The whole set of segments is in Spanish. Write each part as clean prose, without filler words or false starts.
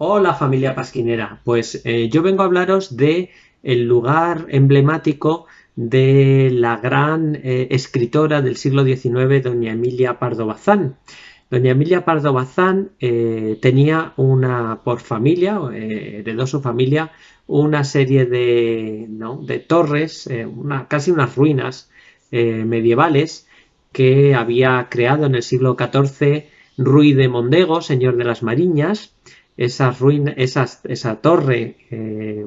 Hola familia pasquinera, pues yo vengo a hablaros de el lugar emblemático de la gran escritora del siglo XIX, doña Emilia Pardo Bazán. Doña Emilia Pardo Bazán tenía por familia, heredó su familia, una serie de torres, casi unas ruinas medievales que había creado en el siglo XIV Ruy de Mondego, señor de las Mariñas. Esa torre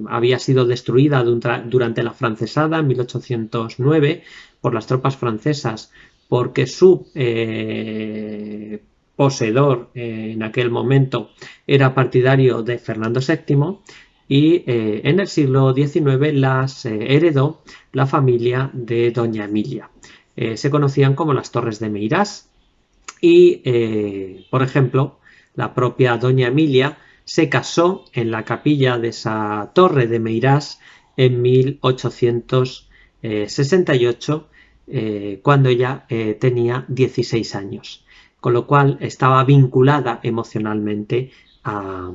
había sido destruida durante la francesada en 1809 por las tropas francesas porque su poseedor en aquel momento era partidario de Fernando VII y en el siglo XIX las heredó la familia de doña Emilia. Se conocían como las Torres de Meirás y, por ejemplo, la propia doña Emilia se casó en la capilla de esa torre de Meirás en 1868, cuando ella tenía 16 años, con lo cual estaba vinculada emocionalmente a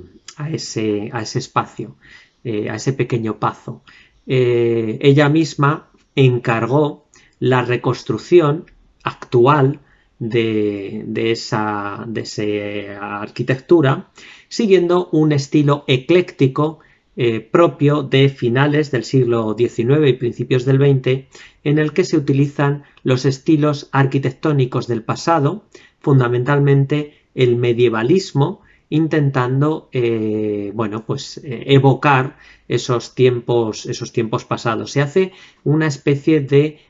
ese espacio, a ese pequeño pazo. Ella misma encargó la reconstrucción actual de esa arquitectura, siguiendo un estilo ecléctico propio de finales del siglo XIX y principios del XX, en el que se utilizan los estilos arquitectónicos del pasado, fundamentalmente el medievalismo, intentando evocar esos tiempos pasados. Se hace una especie de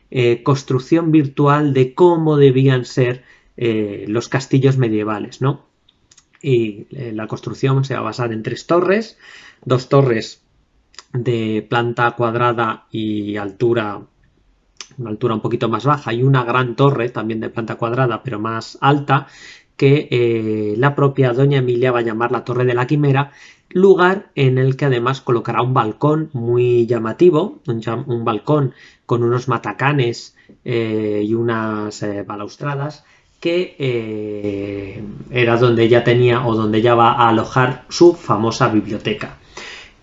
construcción virtual de cómo debían ser los castillos medievales, ¿no? Y la construcción se va a basar en dos torres de planta cuadrada y una altura un poquito más baja, y una gran torre también de planta cuadrada pero más alta, que la propia doña Emilia va a llamar la Torre de la Quimera, lugar en el que además colocará un balcón muy llamativo, un balcón con unos matacanes y unas balaustradas, que era donde ella tenía o donde ella va a alojar su famosa biblioteca.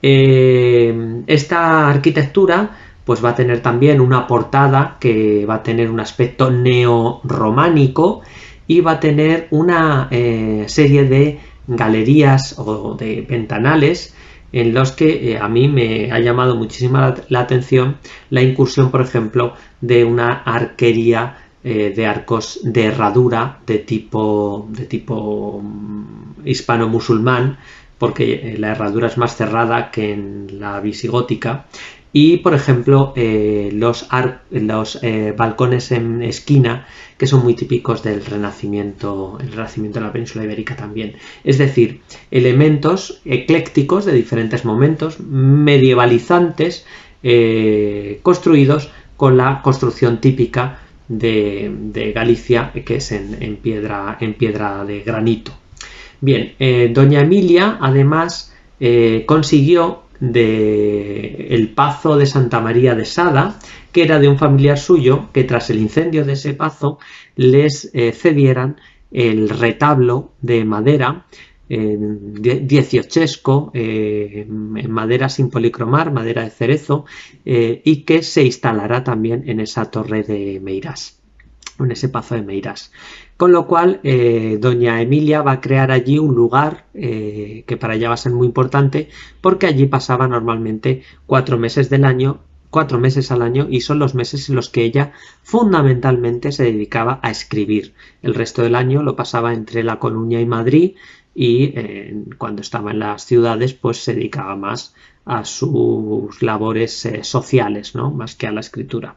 Esta arquitectura pues va a tener también una portada que va a tener un aspecto neorrománico y va a tener una serie de galerías o de ventanales en los que a mí me ha llamado muchísimo la atención la incursión, por ejemplo, de una arquería de arcos de herradura de tipo hispano-musulmán, porque la herradura es más cerrada que en la visigótica. Y, por ejemplo, los balcones en esquina, que son muy típicos del Renacimiento, el Renacimiento de la península ibérica también. Es decir, elementos eclécticos de diferentes momentos, medievalizantes, construidos con la construcción típica de Galicia, que es en piedra de granito. Bien, doña Emilia además consiguió el Pazo de Santa María de Sada, que era de un familiar suyo, que tras el incendio de ese pazo les cedieran el retablo de madera dieciochesco, en madera sin policromar, madera de cerezo, y que se instalará también en esa torre de Meirás, en ese pazo de Meirás. Con lo cual, doña Emilia va a crear allí un lugar que para ella va a ser muy importante, porque allí pasaba normalmente 4 meses al año, y son los meses en los que ella fundamentalmente se dedicaba a escribir. El resto del año lo pasaba entre La Coruña y Madrid, y cuando estaba en las ciudades pues se dedicaba más a sus labores sociales, ¿no? Más que a la escritura.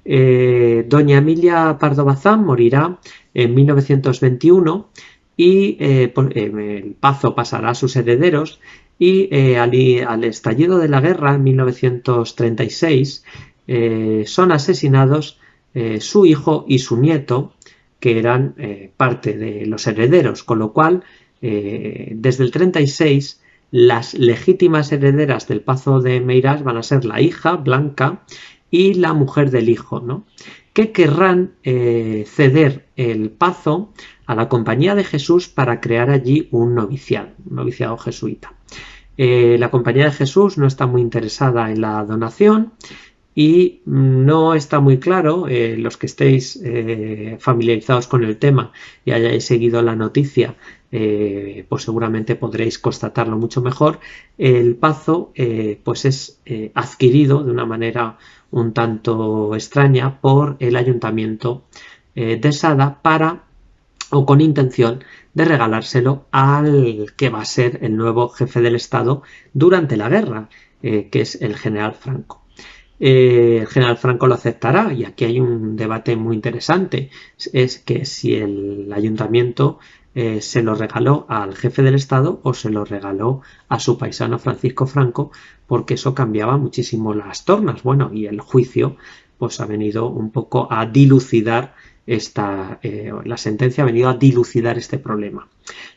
Doña Emilia Pardo Bazán morirá en 1921 y el pazo pasará a sus herederos, y al estallido de la guerra en 1936 son asesinados su hijo y su nieto, que eran parte de los herederos, con lo cual desde el 36 las legítimas herederas del Pazo de Meirás van a ser la hija, Blanca, y la mujer del hijo, ¿no? Que querrán ceder el pazo a la Compañía de Jesús para crear allí un noviciado jesuita. La Compañía de Jesús no está muy interesada en la donación y no está muy claro, los que estéis familiarizados con el tema y hayáis seguido la noticia, pues seguramente podréis constatarlo mucho mejor. El Pazo pues es adquirido de una manera un tanto extraña por el Ayuntamiento de Sada para o con intención de regalárselo al que va a ser el nuevo jefe del Estado durante la guerra, que es el general Franco. El general Franco lo aceptará y aquí hay un debate muy interesante, es que si el ayuntamiento se lo regaló al jefe del Estado o se lo regaló a su paisano Francisco Franco, porque eso cambiaba muchísimo las tornas. Bueno, y el juicio pues ha venido un poco a dilucidar la sentencia ha venido a dilucidar este problema.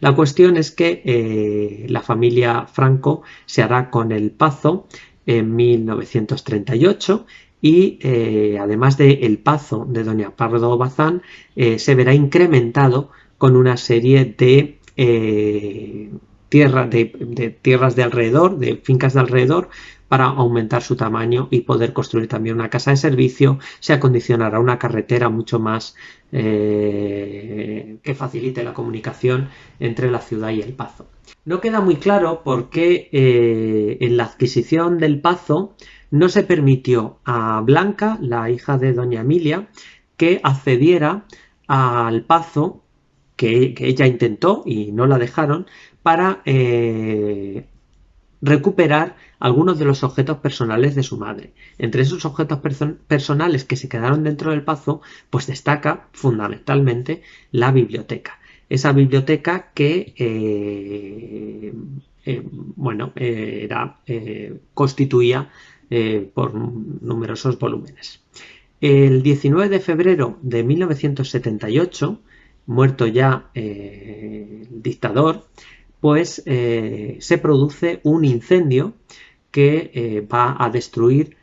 La cuestión es que la familia Franco se hará con el Pazo en 1938 y además de El Pazo de Doña Pardo Bazán se verá incrementado con una serie de tierras de alrededor, de fincas de alrededor, para aumentar su tamaño y poder construir también una casa de servicio. Se acondicionará una carretera mucho más que facilite la comunicación entre la ciudad y El Pazo. No queda muy claro por qué en la adquisición del Pazo no se permitió a Blanca, la hija de doña Emilia, que accediera al Pazo que ella intentó y no la dejaron para recuperar algunos de los objetos personales de su madre. Entre esos objetos personales que se quedaron dentro del Pazo, pues destaca fundamentalmente la biblioteca. Esa biblioteca que constituía por numerosos volúmenes. El 19 de febrero de 1978, muerto ya el dictador, pues se produce un incendio que va a destruir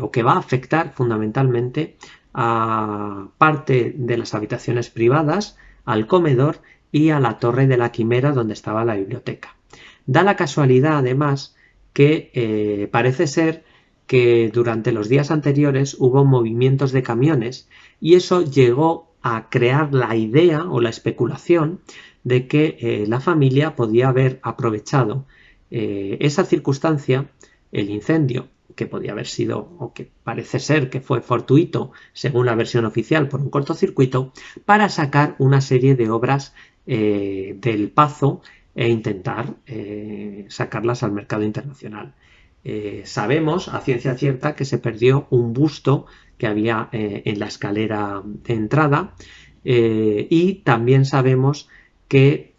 o que va a afectar fundamentalmente a parte de las habitaciones privadas, al comedor y a la torre de la Quimera donde estaba la biblioteca. Da la casualidad además que parece ser que durante los días anteriores hubo movimientos de camiones y eso llegó a crear la idea o la especulación de que la familia podía haber aprovechado esa circunstancia, el incendio, que podía haber sido, o que parece ser que fue fortuito, según la versión oficial, por un cortocircuito, para sacar una serie de obras del Pazo e intentar sacarlas al mercado internacional. Sabemos a ciencia cierta que se perdió un busto que había en la escalera de entrada y también sabemos que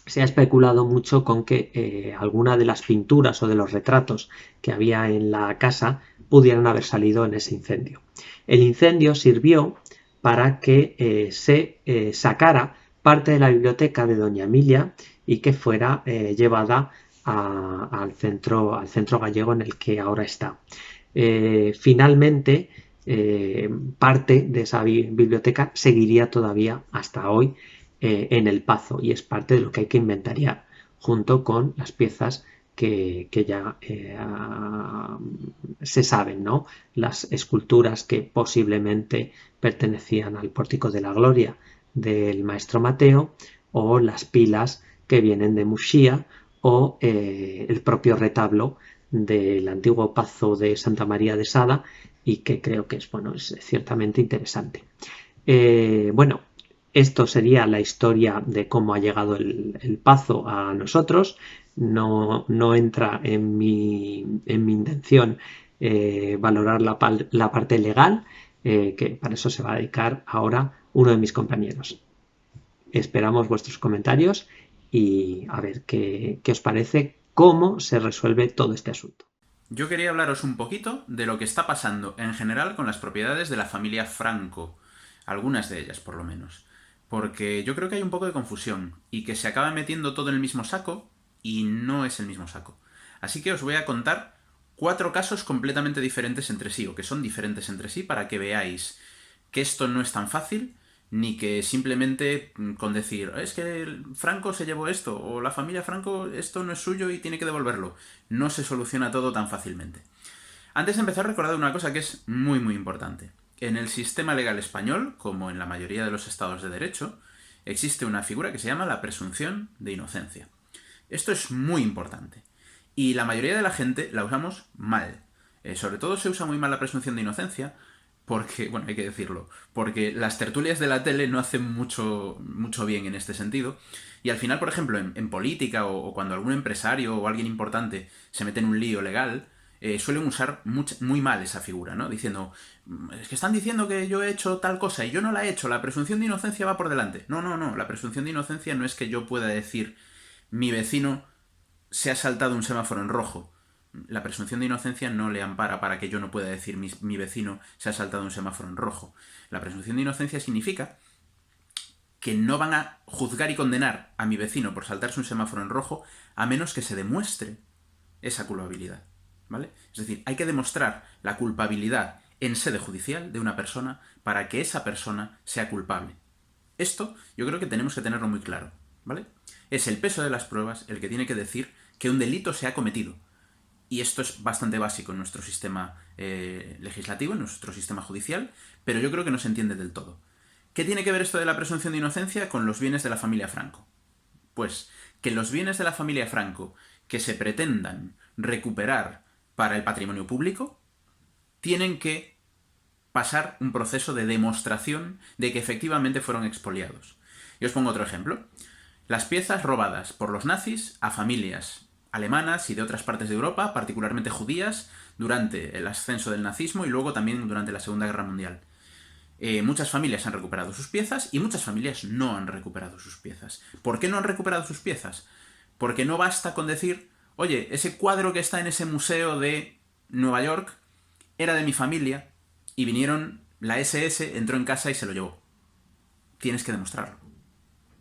se ha especulado mucho con que alguna de las pinturas o de los retratos que había en la casa pudieran haber salido en ese incendio. El incendio sirvió para que se sacara parte de la biblioteca de Doña Emilia y que fuera llevada al centro gallego en el que ahora está. Finalmente, parte de esa biblioteca seguiría todavía hasta hoy en el Pazo y es parte de lo que hay que inventariar junto con las piezas que ya se saben, ¿no? Las esculturas que posiblemente pertenecían al Pórtico de la Gloria del Maestro Mateo o las pilas que vienen de Muxía o el propio retablo del antiguo Pazo de Santa María de Sada y que creo que es ciertamente interesante. Bueno, esto sería la historia de cómo ha llegado el Pazo a nosotros. No entra en mi intención valorar la parte legal, que para eso se va a dedicar ahora uno de mis compañeros. Esperamos vuestros comentarios y a ver qué os parece, cómo se resuelve todo este asunto. Yo quería hablaros un poquito de lo que está pasando en general con las propiedades de la familia Franco, algunas de ellas por lo menos, porque yo creo que hay un poco de confusión y que se acaba metiendo todo en el mismo saco y no es el mismo saco. Así que os voy a contar 4 casos completamente diferentes entre sí, o que son diferentes entre sí, para que veáis que esto no es tan fácil ni que simplemente con decir, es que Franco se llevó esto, o la familia Franco esto no es suyo y tiene que devolverlo. No se soluciona todo tan fácilmente. Antes de empezar, recordad una cosa que es muy muy importante. En el sistema legal español, como en la mayoría de los estados de derecho, existe una figura que se llama la presunción de inocencia. Esto es muy importante. Y la mayoría de la gente la usamos mal. Sobre todo se usa muy mal la presunción de inocencia porque, bueno, hay que decirlo, porque las tertulias de la tele no hacen mucho bien en este sentido. Y al final, por ejemplo, en política o cuando algún empresario o alguien importante se mete en un lío legal, suelen usar muy mal esa figura, ¿no? Diciendo, es que están diciendo que yo he hecho tal cosa y yo no la he hecho, la presunción de inocencia va por delante. No, no, no, la presunción de inocencia no es que yo pueda decir, mi vecino se ha saltado un semáforo en rojo. La presunción de inocencia no le ampara para que yo no pueda decir mi vecino se ha saltado un semáforo en rojo. La presunción de inocencia significa que no van a juzgar y condenar a mi vecino por saltarse un semáforo en rojo a menos que se demuestre esa culpabilidad. ¿Vale? Es decir, hay que demostrar la culpabilidad en sede judicial de una persona para que esa persona sea culpable. Esto yo creo que tenemos que tenerlo muy claro, ¿vale? Es el peso de las pruebas el que tiene que decir que un delito se ha cometido. Y esto es bastante básico en nuestro sistema legislativo, en nuestro sistema judicial, pero yo creo que no se entiende del todo. ¿Qué tiene que ver esto de la presunción de inocencia con los bienes de la familia Franco? Pues que los bienes de la familia Franco que se pretendan recuperar para el patrimonio público tienen que pasar un proceso de demostración de que efectivamente fueron expoliados. Y os pongo otro ejemplo. Las piezas robadas por los nazis a familias alemanas y de otras partes de Europa, particularmente judías, durante el ascenso del nazismo y luego también durante la Segunda Guerra Mundial. Muchas familias han recuperado sus piezas y muchas familias no han recuperado sus piezas. ¿Por qué no han recuperado sus piezas? Porque no basta con decir, oye, ese cuadro que está en ese museo de Nueva York era de mi familia y vinieron, la SS entró en casa y se lo llevó. Tienes que demostrarlo.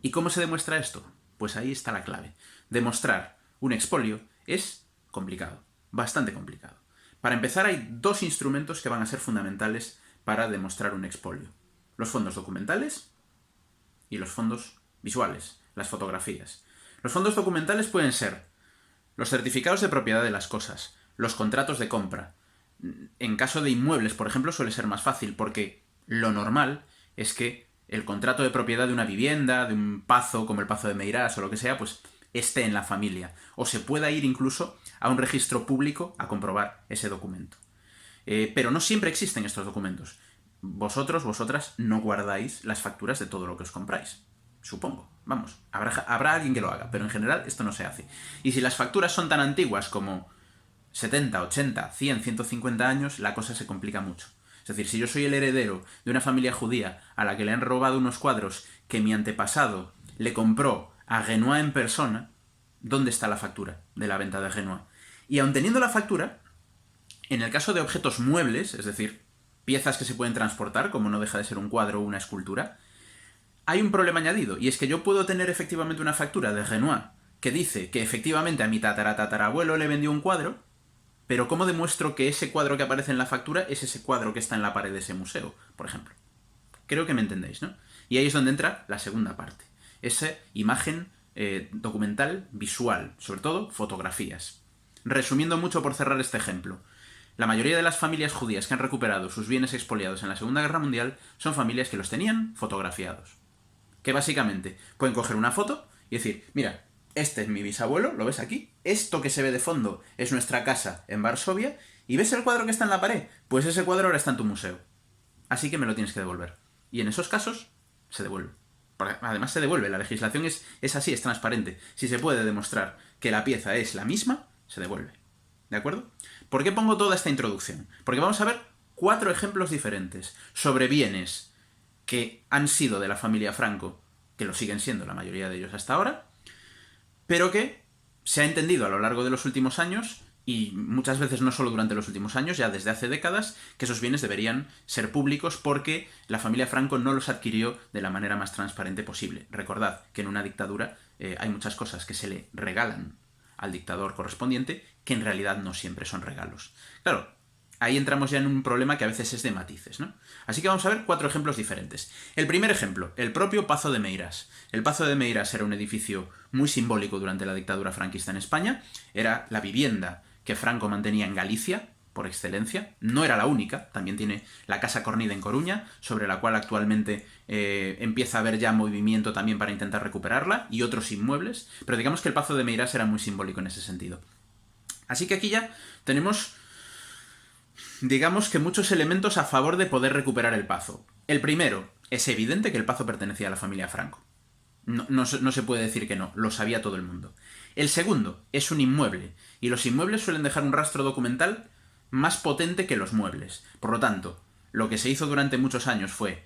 ¿Y cómo se demuestra esto? Pues ahí está la clave. Demostrar un expolio es complicado, bastante complicado. Para empezar, hay dos instrumentos que van a ser fundamentales para demostrar un expolio. Los fondos documentales y los fondos visuales, las fotografías. Los fondos documentales pueden ser los certificados de propiedad de las cosas, los contratos de compra. En caso de inmuebles, por ejemplo, suele ser más fácil porque lo normal es que el contrato de propiedad de una vivienda, de un pazo como el Pazo de Meirás o lo que sea, pues esté en la familia. O se pueda ir incluso a un registro público a comprobar ese documento. Pero no siempre existen estos documentos. Vosotras no guardáis las facturas de todo lo que os compráis. Supongo. Vamos, habrá alguien que lo haga, pero en general esto no se hace. Y si las facturas son tan antiguas como 70, 80, 100, 150 años, la cosa se complica mucho. Es decir, si yo soy el heredero de una familia judía a la que le han robado unos cuadros que mi antepasado le compró a Renoir en persona, ¿dónde está la factura de la venta de Renoir? Y aun teniendo la factura, en el caso de objetos muebles, es decir, piezas que se pueden transportar, como no deja de ser un cuadro o una escultura, hay un problema añadido, y es que yo puedo tener efectivamente una factura de Renoir que dice que efectivamente a mi tataratatarabuelo le vendió un cuadro, pero ¿cómo demuestro que ese cuadro que aparece en la factura es ese cuadro que está en la pared de ese museo, por ejemplo? Creo que me entendéis, ¿no? Y ahí es donde entra la segunda parte. Esa imagen documental visual, sobre todo fotografías. Resumiendo mucho por cerrar este ejemplo. La mayoría de las familias judías que han recuperado sus bienes expoliados en la Segunda Guerra Mundial son familias que los tenían fotografiados. Que básicamente pueden coger una foto y decir, mira, este es mi bisabuelo, ¿lo ves aquí? Esto que se ve de fondo es nuestra casa en Varsovia. ¿Y ves el cuadro que está en la pared? Pues ese cuadro ahora está en tu museo. Así que me lo tienes que devolver. Y en esos casos, se devuelve. Además se devuelve, la legislación es así, es transparente. Si se puede demostrar que la pieza es la misma, se devuelve. ¿De acuerdo? ¿Por qué pongo toda esta introducción? Porque vamos a ver 4 ejemplos diferentes sobre bienes que han sido de la familia Franco, que lo siguen siendo la mayoría de ellos hasta ahora, pero que se ha entendido a lo largo de los últimos años, y muchas veces no solo durante los últimos años, ya desde hace décadas, que esos bienes deberían ser públicos porque la familia Franco no los adquirió de la manera más transparente posible. Recordad que en una dictadura hay muchas cosas que se le regalan al dictador correspondiente que en realidad no siempre son regalos. Claro, ahí entramos ya en un problema que a veces es de matices, ¿no? Así que vamos a ver 4 ejemplos diferentes. El primer ejemplo, el propio Pazo de Meirás. El Pazo de Meirás era un edificio muy simbólico durante la dictadura franquista en España. Era la vivienda que Franco mantenía en Galicia, por excelencia. No era la única, también tiene la Casa Cornide en Coruña, sobre la cual actualmente empieza a haber ya movimiento también para intentar recuperarla, y otros inmuebles, pero digamos que el Pazo de Meirás era muy simbólico en ese sentido. Así que aquí ya tenemos, digamos que muchos elementos a favor de poder recuperar el Pazo. El primero, es evidente que el Pazo pertenecía a la familia Franco. No se puede decir que no, lo sabía todo el mundo. El segundo, es un inmueble, y los inmuebles suelen dejar un rastro documental más potente que los muebles. Por lo tanto, lo que se hizo durante muchos años fue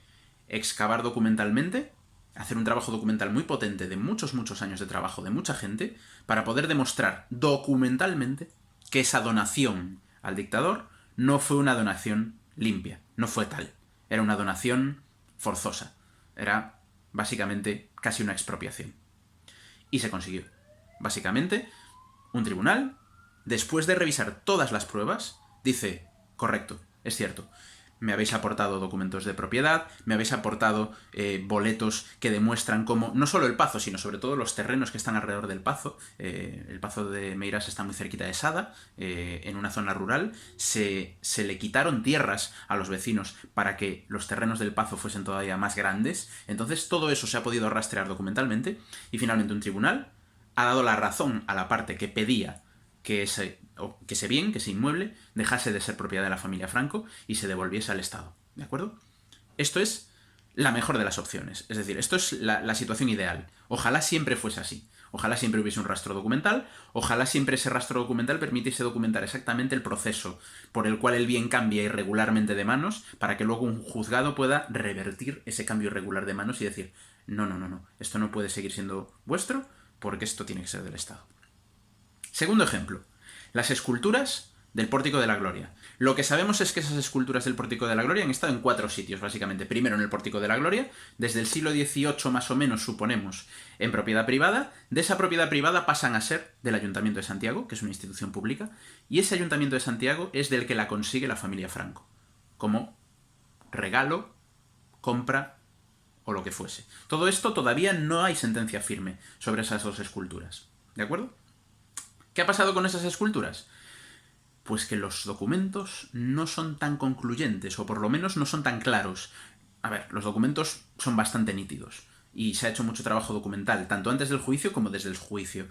excavar documentalmente, hacer un trabajo documental muy potente de muchos años de trabajo de mucha gente, para poder demostrar documentalmente que esa donación al dictador no fue una donación limpia, no fue tal. Era una donación forzosa. Era básicamente casi una expropiación. Y se consiguió. Básicamente, un tribunal, después de revisar todas las pruebas, dice, correcto, es cierto, me habéis aportado documentos de propiedad, me habéis aportado boletos que demuestran cómo, no solo el Pazo, sino sobre todo los terrenos que están alrededor del Pazo. El Pazo de Meirás está muy cerquita de Sada, en una zona rural. Se le quitaron tierras a los vecinos para que los terrenos del Pazo fuesen todavía más grandes. Entonces todo eso se ha podido rastrear documentalmente, y finalmente un tribunal ha dado la razón a la parte que pedía que ese bien, que ese inmueble, dejase de ser propiedad de la familia Franco y se devolviese al Estado. ¿De acuerdo? Esto es la mejor de las opciones. Es decir, esto es la situación ideal. Ojalá siempre fuese así. Ojalá siempre hubiese un rastro documental. Ojalá siempre ese rastro documental permitiese documentar exactamente el proceso por el cual el bien cambia irregularmente de manos, para que luego un juzgado pueda revertir ese cambio irregular de manos y decir, no, esto no puede seguir siendo vuestro porque esto tiene que ser del Estado. Segundo ejemplo, las esculturas del Pórtico de la Gloria. Lo que sabemos es que esas esculturas del Pórtico de la Gloria han estado en 4 sitios, básicamente. Primero en el Pórtico de la Gloria, desde el siglo XVIII más o menos, suponemos, en propiedad privada. De esa propiedad privada pasan a ser del Ayuntamiento de Santiago, que es una institución pública, y ese Ayuntamiento de Santiago es del que la consigue la familia Franco, como regalo, compra o lo que fuese. Todo esto todavía no hay sentencia firme sobre esas 2 esculturas. ¿De acuerdo? ¿Qué ha pasado con esas esculturas? Pues que los documentos no son tan concluyentes, o por lo menos no son tan claros. A ver, los documentos son bastante nítidos, y se ha hecho mucho trabajo documental, tanto antes del juicio como desde el juicio.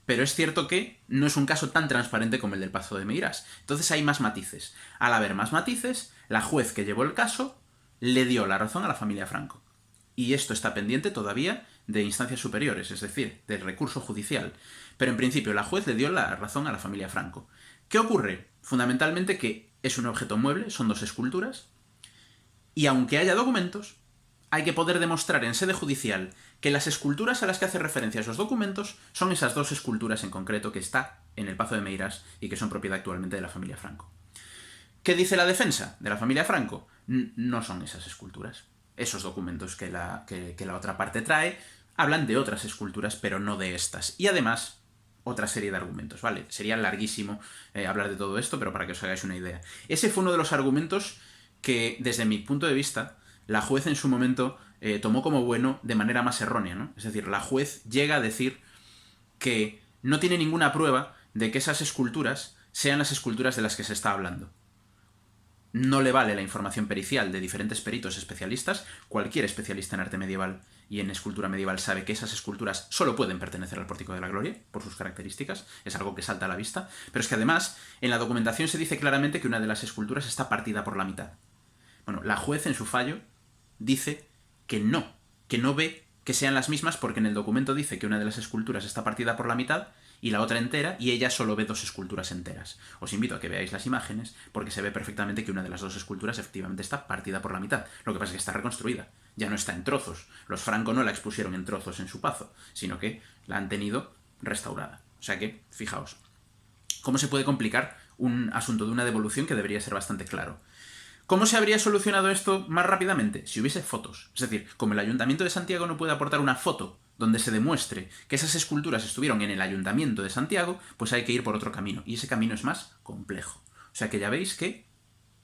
Pero es cierto que no es un caso tan transparente como el del Pazo de Meirás. Entonces hay más matices. Al haber más matices, la juez que llevó el caso le dio la razón a la familia Franco. Y esto está pendiente todavía de instancias superiores, es decir, del recurso judicial. Pero en principio la juez le dio la razón a la familia Franco. ¿Qué ocurre? Fundamentalmente que es un objeto mueble, son 2 esculturas, y aunque haya documentos, hay que poder demostrar en sede judicial que las esculturas a las que hace referencia esos documentos son esas 2 esculturas en concreto que está en el Pazo de Meirás y que son propiedad actualmente de la familia Franco. ¿Qué dice la defensa de la familia Franco? No son esas esculturas. Esos documentos que la otra parte trae hablan de otras esculturas, pero no de estas. Y además, otra serie de argumentos, ¿vale? Sería larguísimo hablar de todo esto, pero para que os hagáis una idea. Ese fue uno de los argumentos que, desde mi punto de vista, la juez en su momento tomó como bueno de manera más errónea, ¿no? Es decir, la juez llega a decir que no tiene ninguna prueba de que esas esculturas sean las esculturas de las que se está hablando. No le vale la información pericial de diferentes peritos especialistas. Cualquier especialista en arte medieval y en escultura medieval sabe que esas esculturas solo pueden pertenecer al Pórtico de la Gloria, por sus características. Es algo que salta a la vista. Pero es que además, en la documentación se dice claramente que una de las esculturas está partida por la mitad. Bueno, la juez en su fallo dice que no ve que sean las mismas, porque en el documento dice que una de las esculturas está partida por la mitad y la otra entera, y ella solo ve 2 esculturas enteras. Os invito a que veáis las imágenes, porque se ve perfectamente que una de las 2 esculturas efectivamente está partida por la mitad. Lo que pasa es que está reconstruida, ya no está en trozos. Los Franco no la expusieron en trozos en su Pazo, sino que la han tenido restaurada. O sea que, fijaos, ¿cómo se puede complicar un asunto de una devolución que debería ser bastante claro? ¿Cómo se habría solucionado esto más rápidamente? Si hubiese fotos. Es decir, como el Ayuntamiento de Santiago no puede aportar una foto donde se demuestre que esas esculturas estuvieron en el Ayuntamiento de Santiago, pues hay que ir por otro camino. Y ese camino es más complejo. O sea que ya veis que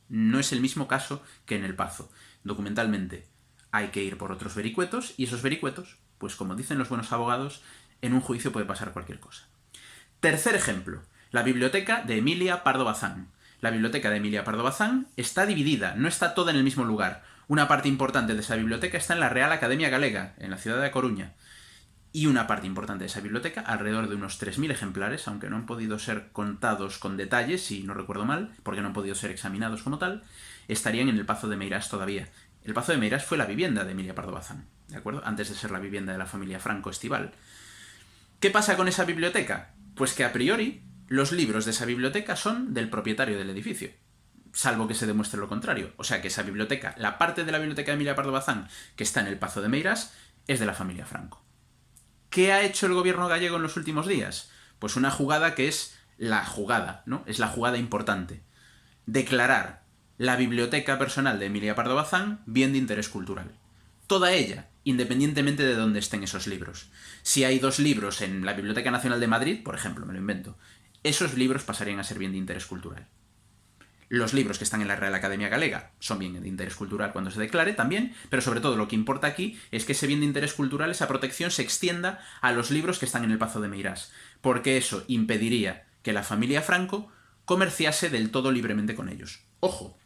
No es el mismo caso que en el Pazo. Documentalmente hay que ir por otros vericuetos, y esos vericuetos, pues como dicen los buenos abogados, en un juicio puede pasar cualquier cosa. Tercer ejemplo, la biblioteca de Emilia Pardo Bazán. La biblioteca de Emilia Pardo Bazán está dividida, no está toda en el mismo lugar. Una parte importante de esa biblioteca está en la Real Academia Galega, en la ciudad de A Coruña. Y una parte importante de esa biblioteca, alrededor de unos 3.000 ejemplares, aunque no han podido ser contados con detalles, si no recuerdo mal, porque no han podido ser examinados como tal, estarían en el Pazo de Meirás todavía. El Pazo de Meirás fue la vivienda de Emilia Pardo Bazán, ¿de acuerdo? Antes de ser la vivienda de la familia Franco Estival. ¿Qué pasa con esa biblioteca? Pues que a priori los libros de esa biblioteca son del propietario del edificio, salvo que se demuestre lo contrario. O sea que esa biblioteca, la parte de la biblioteca de Emilia Pardo Bazán que está en el Pazo de Meirás, es de la familia Franco. ¿Qué ha hecho el gobierno gallego en los últimos días? Pues una jugada que es la jugada, ¿no? Es la jugada importante. Declarar la biblioteca personal de Emilia Pardo Bazán bien de interés cultural. Toda ella, independientemente de dónde estén esos libros. Si hay 2 libros en la Biblioteca Nacional de Madrid, por ejemplo, me lo invento, esos libros pasarían a ser bien de interés cultural. Los libros que están en la Real Academia Galega son bien de interés cultural cuando se declare también, pero sobre todo lo que importa aquí es que ese bien de interés cultural, esa protección, se extienda a los libros que están en el Pazo de Meirás, porque eso impediría que la familia Franco comerciase del todo libremente con ellos. Ojo,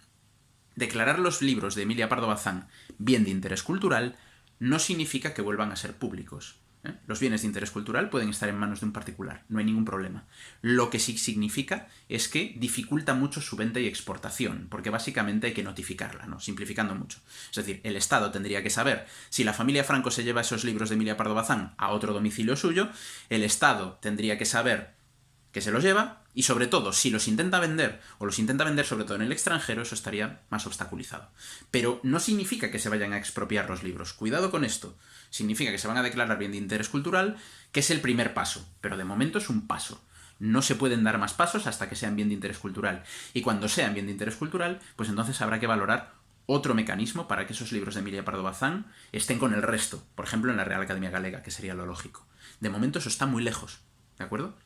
declarar los libros de Emilia Pardo Bazán bien de interés cultural no significa que vuelvan a ser públicos. Los bienes de interés cultural pueden estar en manos de un particular, no hay ningún problema. Lo que sí significa es que dificulta mucho su venta y exportación, porque básicamente hay que notificarla, ¿no? Simplificando mucho. Es decir, el Estado tendría que saber si la familia Franco se lleva esos libros de Emilia Pardo Bazán a otro domicilio suyo, el Estado tendría que saber que se los lleva, y sobre todo, si los intenta vender, o los intenta vender sobre todo en el extranjero, eso estaría más obstaculizado. Pero no significa que se vayan a expropiar los libros. Cuidado con esto. Significa que se van a declarar bien de interés cultural, que es el primer paso, pero de momento es un paso. No se pueden dar más pasos hasta que sean bien de interés cultural. Y cuando sean bien de interés cultural, pues entonces habrá que valorar otro mecanismo para que esos libros de Emilia Pardo Bazán estén con el resto, por ejemplo en la Real Academia Galega, que sería lo lógico. De momento eso está muy lejos, ¿de acuerdo?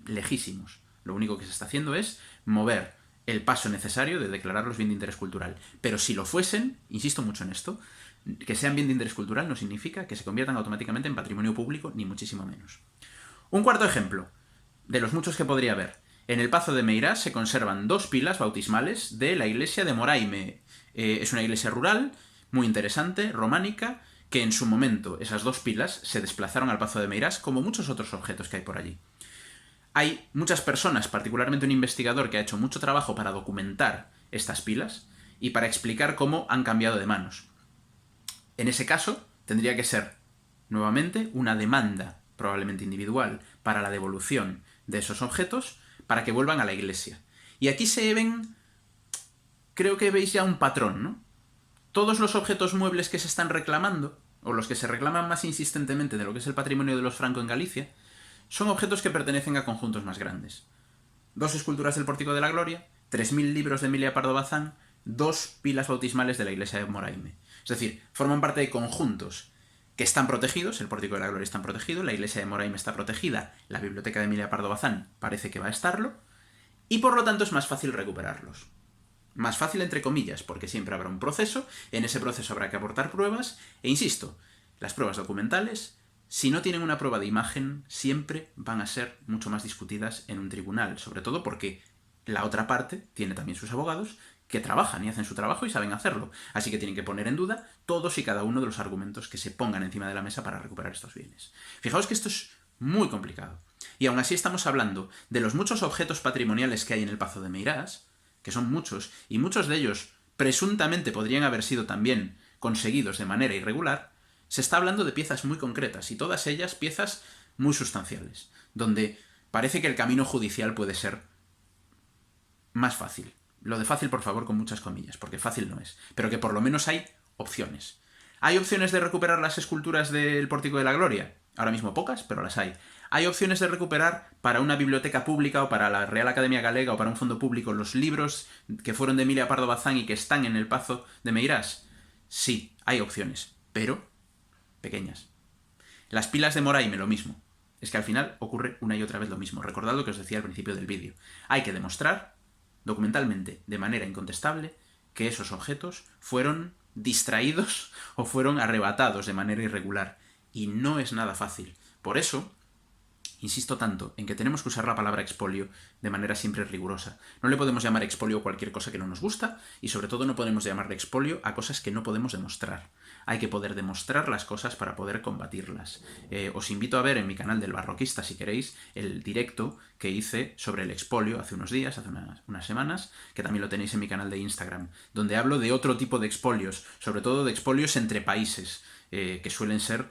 Lejísimos. Lo único que se está haciendo es mover el paso necesario de declararlos bien de interés cultural. Pero si lo fuesen, insisto mucho en esto, que sean bien de interés cultural no significa que se conviertan automáticamente en patrimonio público, ni muchísimo menos. Un cuarto ejemplo, de los muchos que podría haber. En el Pazo de Meirás se conservan 2 pilas bautismales de la iglesia de Moraime. Es una iglesia rural, muy interesante, románica, que en su momento esas 2 pilas se desplazaron al Pazo de Meirás, como muchos otros objetos que hay por allí. Hay muchas personas, particularmente un investigador que ha hecho mucho trabajo para documentar estas pilas y para explicar cómo han cambiado de manos. En ese caso, tendría que ser, nuevamente, una demanda, probablemente individual, para la devolución de esos objetos para que vuelvan a la iglesia. Y aquí se ven, creo que veis ya un patrón, ¿no? Todos los objetos muebles que se están reclamando, o los que se reclaman más insistentemente de lo que es el patrimonio de los Franco en Galicia, son objetos que pertenecen a conjuntos más grandes. 2 esculturas del Pórtico de la Gloria, 3.000 libros de Emilia Pardo Bazán, 2 pilas bautismales de la iglesia de Moraime. Es decir, forman parte de conjuntos que están protegidos, el Pórtico de la Gloria está protegido, la iglesia de Moraime está protegida, la biblioteca de Emilia Pardo Bazán parece que va a estarlo, y por lo tanto es más fácil recuperarlos. Más fácil entre comillas, porque siempre habrá un proceso, en ese proceso habrá que aportar pruebas, e insisto, las pruebas documentales, si no tienen una prueba de imagen, siempre van a ser mucho más discutidas en un tribunal, sobre todo porque la otra parte tiene también sus abogados que trabajan y hacen su trabajo y saben hacerlo. Así que tienen que poner en duda todos y cada uno de los argumentos que se pongan encima de la mesa para recuperar estos bienes. Fijaos que esto es muy complicado. Y aún así estamos hablando de los muchos objetos patrimoniales que hay en el Pazo de Meirás, que son muchos, y muchos de ellos presuntamente podrían haber sido también conseguidos de manera irregular. Se está hablando de piezas muy concretas, y todas ellas piezas muy sustanciales, donde parece que el camino judicial puede ser más fácil. Lo de fácil, por favor, con muchas comillas, porque fácil no es, pero que por lo menos hay opciones. ¿Hay opciones de recuperar las esculturas del Pórtico de la Gloria? Ahora mismo pocas, pero las hay. ¿Hay opciones de recuperar para una biblioteca pública o para la Real Academia Galega o para un fondo público los libros que fueron de Emilia Pardo Bazán y que están en el Pazo de Meirás? Sí, hay opciones, pero pequeñas. Las pilas de Moraime, lo mismo. Es que al final ocurre una y otra vez lo mismo. Recordad lo que os decía al principio del vídeo. Hay que demostrar documentalmente, de manera incontestable, que esos objetos fueron distraídos o fueron arrebatados de manera irregular. Y no es nada fácil. Por eso, insisto tanto en que tenemos que usar la palabra expolio de manera siempre rigurosa. No le podemos llamar expolio a cualquier cosa que no nos gusta y sobre todo no podemos llamarle expolio a cosas que no podemos demostrar. Hay que poder demostrar las cosas para poder combatirlas. Os invito a ver en mi canal del Barroquista, si queréis, el directo que hice sobre el expolio hace unos días, hace unas semanas, que también lo tenéis en mi canal de Instagram, donde hablo de otro tipo de expolios, sobre todo de expolios entre países, que suelen ser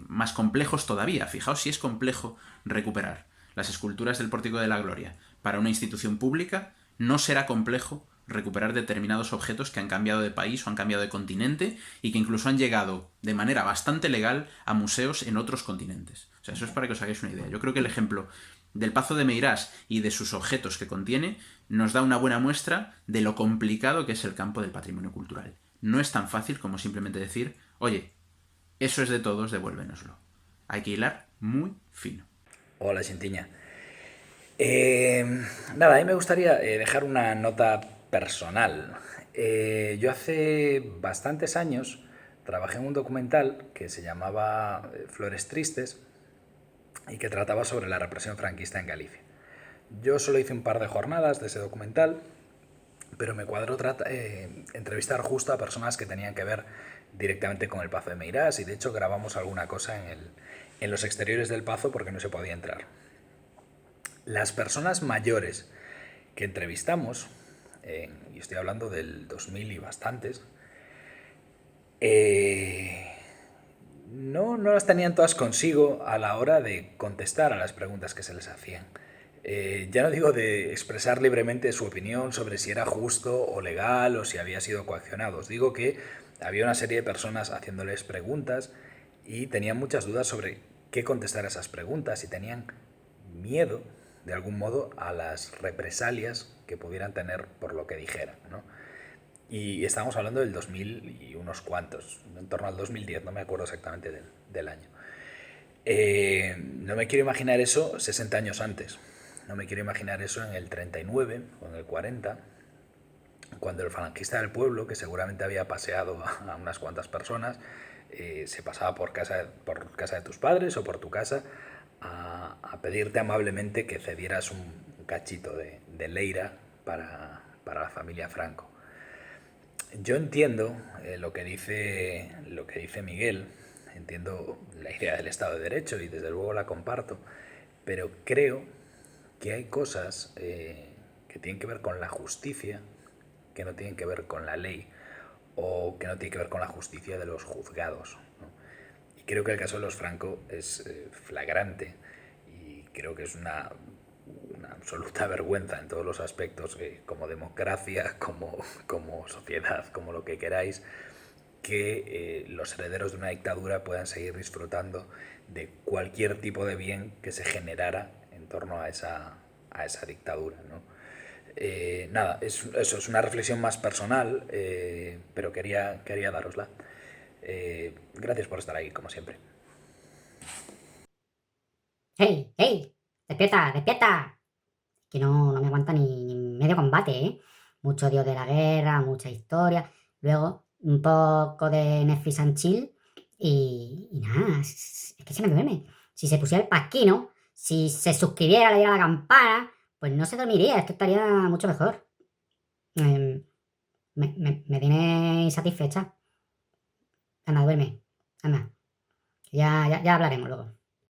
más complejos todavía. Fijaos si es complejo recuperar las esculturas del Pórtico de la Gloria para una institución pública, no será complejo recuperar determinados objetos que han cambiado de país o han cambiado de continente y que incluso han llegado de manera bastante legal a museos en otros continentes. O sea, eso es para que os hagáis una idea. Yo creo que el ejemplo del Pazo de Meirás y de sus objetos que contiene nos da una buena muestra de lo complicado que es el campo del patrimonio cultural. No es tan fácil como simplemente decir, oye, eso es de todos, devuélvenoslo. Hay que hilar muy fino. Hola, Xintiña. Nada, a mí me gustaría dejar una nota personal. Yo hace bastantes años trabajé en un documental que se llamaba Flores Tristes y que trataba sobre la represión franquista en Galicia. Yo solo hice un par de jornadas de ese documental, pero me cuadró entrevistar justo a personas que tenían que ver directamente con el Pazo de Meirás y de hecho grabamos alguna cosa en los exteriores del Pazo porque no se podía entrar. Las personas mayores que entrevistamos, y estoy hablando del 2000 y bastantes, no las tenían todas consigo a la hora de contestar a las preguntas que se les hacían. Ya no digo de expresar libremente su opinión sobre si era justo o legal o si había sido coaccionado. Os digo que había una serie de personas haciéndoles preguntas y tenían muchas dudas sobre qué contestar a esas preguntas y tenían miedo, de algún modo, a las represalias que pudieran tener por lo que dijeran, ¿no? Y estamos hablando del 2000 y unos cuantos, en torno al 2010, no me acuerdo exactamente del año. No me quiero imaginar eso 60 años antes. No me quiero imaginar eso en el 39 o en el 40, cuando el falangista del pueblo, que seguramente había paseado a unas cuantas personas, se pasaba por casa de tus padres o por tu casa a pedirte amablemente que cedieras un cachito de leira para la familia Franco. Yo entiendo lo que dice Miguel, entiendo la idea del Estado de Derecho y desde luego la comparto, pero creo que hay cosas que tienen que ver con la justicia, que no tienen que ver con la ley, o que no tienen que ver con la justicia de los juzgados, ¿no? Y creo que el caso de los Franco es flagrante y creo que es una absoluta vergüenza en todos los aspectos, como democracia, como sociedad, como lo que queráis, que los herederos de una dictadura puedan seguir disfrutando de cualquier tipo de bien que se generara en torno a esa dictadura, ¿no? Nada, eso es una reflexión más personal, pero quería darosla. Gracias por estar ahí, como siempre. ¡Hey! ¡Hey! ¡Despierta! ¡Despierta! Que no me aguanta ni medio combate, ¿eh? Mucho odio de la guerra, mucha historia. Luego, un poco de Netflix and chill. Y nada, es que se me duerme. Si se pusiera el pasquino, si se suscribiera, le diera la campana, pues no se dormiría, esto estaría mucho mejor. Me tiene insatisfecha. Anda, duerme. Anda. Ya hablaremos luego.